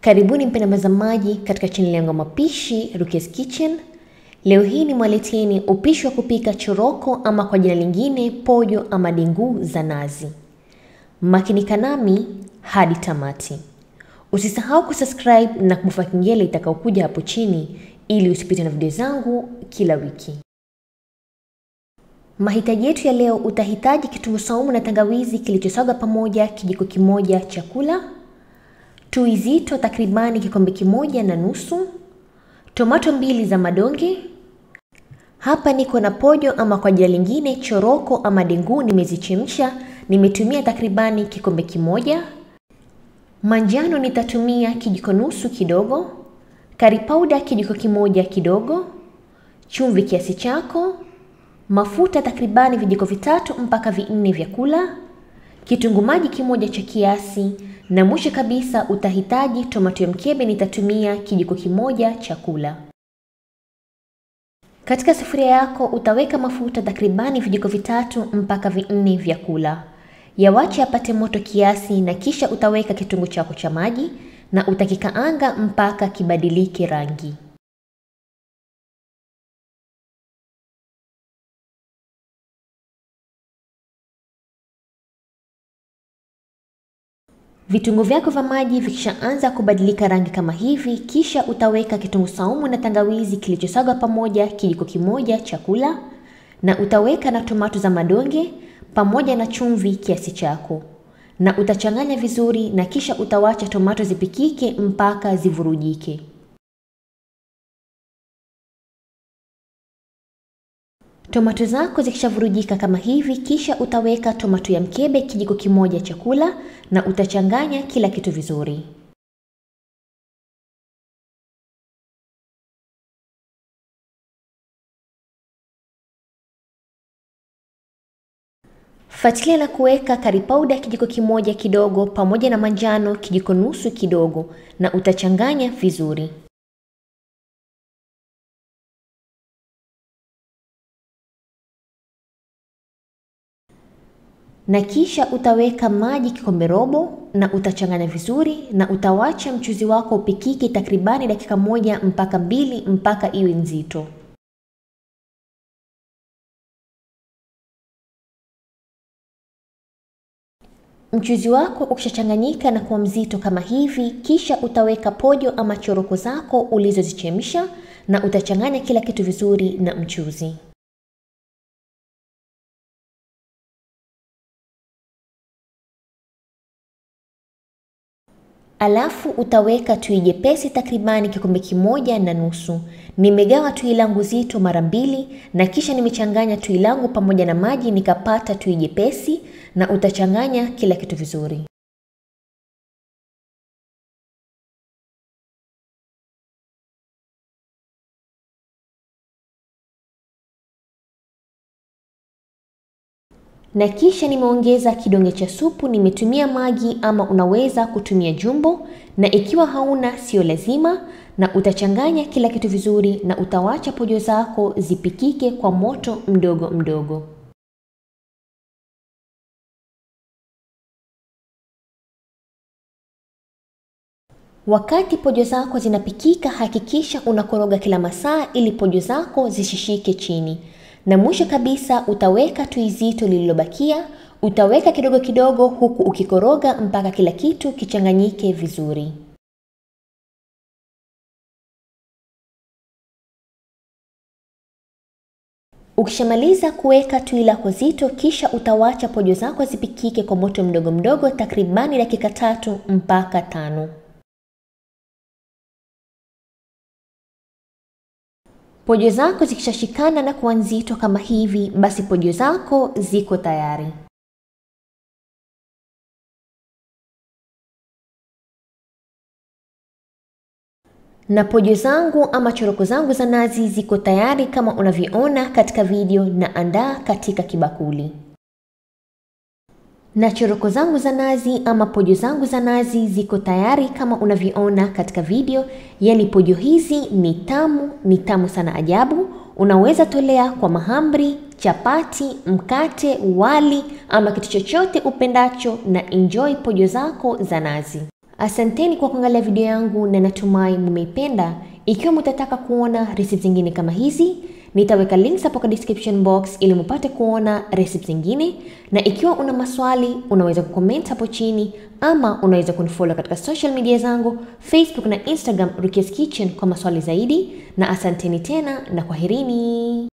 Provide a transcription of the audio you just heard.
Karibuni mpenda mtazamaji katika channel yangu ya mapishi Rukias Kitchen. Leo hii nimewaleteeni upishi wa kupika choroko ama kwa jina lingine pojo ama dengu za nazi. Makinika nami hadi tamati. Usisahau kusubscribe na kubofya kengele itakayokuja hapo chini ili usipitwe na video zangu kila wiki. Mahitaji yetu ya leo, utahitaji kitunguusaumu na tangawizi kilichosagwa pamoja kijiko kimoja cha kula, tui zito takribani kikombe kimoja na nusu, tomato mbili za madonge. Hapa niko na pojo ama kwa jina lingine choroko ama dengu nimezichemsha, nimetumia takribani kikombe kimoja. Manjano nitatumia kijiko nusu kidogo, curry powder kijiko kimoja kidogo, chumvi kiasi chako, mafuta takribani vijiko vitatu mpaka 4 vya kula, kitunguu maji kimoja cha kiasi, na mwisho kabisa utahitaji tomato ya mkebe nitatumia kijiko kimoja cha kula. Katika sufuria yako utaweka mafuta takribani vijiko vitatu mpaka 4 vya kula. Yawache yapate moto kiasi na kisha utaweka kitunguu chako cha maji na utakikaanga mpaka kibadilike rangi. Vitunguu vyako vya maji vikishaanza kubadilika rangi kama hivi, kisha utaweka kitunguusaumu na tangawizi kilichosagwa pamoja kijiko kimoja cha kula, na utaweka na tomato za madonge pamoja na chumvi kiasi chako, na utachanganya vizuri na kisha utawacha tomato zipikike mpaka zivurujike. Tomato zako zikishavurujika kama hivi, kisha utaweka tomato ya mkebe kijiko kimoja cha kula na utachanganya kila kitu vizuri. Fuatilia na kuweka curry powder kijiko kimoja kidogo pamoja na manjano kijiko nusu kidogo na utachanganya vizuri. Na kisha utaweka maji kikombe robo na utachanganya vizuri na utawacha mchuzi wako upikike takribani dakika 1 mpaka 2 mpaka iwe nzito. Mchuzi wako ukishachanganyika na kuwa mzito kama hivi, kisha utaweka pojo ama choroko zako ulizozichemsha na utachanganya kila kitu vizuri na mchuzi. Alafu utaweka tui jepesi takribani kikombe kimoja na nusu. Nimegawa tui langu zito mara 2 na kisha nimechanganya tui langu pamoja na maji nikapata tui jepesi, na utachanganya kila kitu vizuri. Na kisha nimeongeza kidonge cha supu, nimetumia magi ama unaweza kutumia jumbo, na ikiwa hauna sio lazima, na utachanganya kila kitu vizuri na utawacha pojo zako zipikike kwa moto mdogo mdogo. Wakati pojo zako zinapikika, hakikisha unakoroga kila masaa ili pojo zako zisishike chini. Na mwisho kabisa utaweka tui zito lililobakia, utaweka kidogo kidogo huku ukikoroga mpaka kila kitu kichanganyike vizuri. Ukishamaliza kuweka tui lako zito, kisha utawacha pojo zako zipikike kwa moto mdogo mdogo takribani dakika 3 mpaka 5. Pojo zako zikishashikana na kuwa nzito kama hivi, basi pojo zako ziko tayari. Na pojo zangu ama choroko zangu za nazi ziko tayari kama unavyoona katika video, na andaa katika kibakuli. Na choroko zangu za nazi ama pojo zangu za nazi ziko tayari kama unavyoona katika video. Yani pojo hizi ni tamu sana ajabu. Unaweza tolea kwa mahamri, chapati, mkate, wali ama kitu chochote upendacho, na enjoy pojo zako za nazi. Asanteni kwa kuangalia video yangu na natumai mmeipenda. Ikiwa mtataka kuona recipes zingine kama hizi, nitaweka links hapo kwa description box ili mpate kuona recipes zingine. Na ikiwa una maswali, unaweza kucomment hapo chini ama unaweza kunifollow katika social media zangu, Facebook na Instagram Rukias Kitchen kwa maswali zaidi. Na asanteni tena na kwaherini.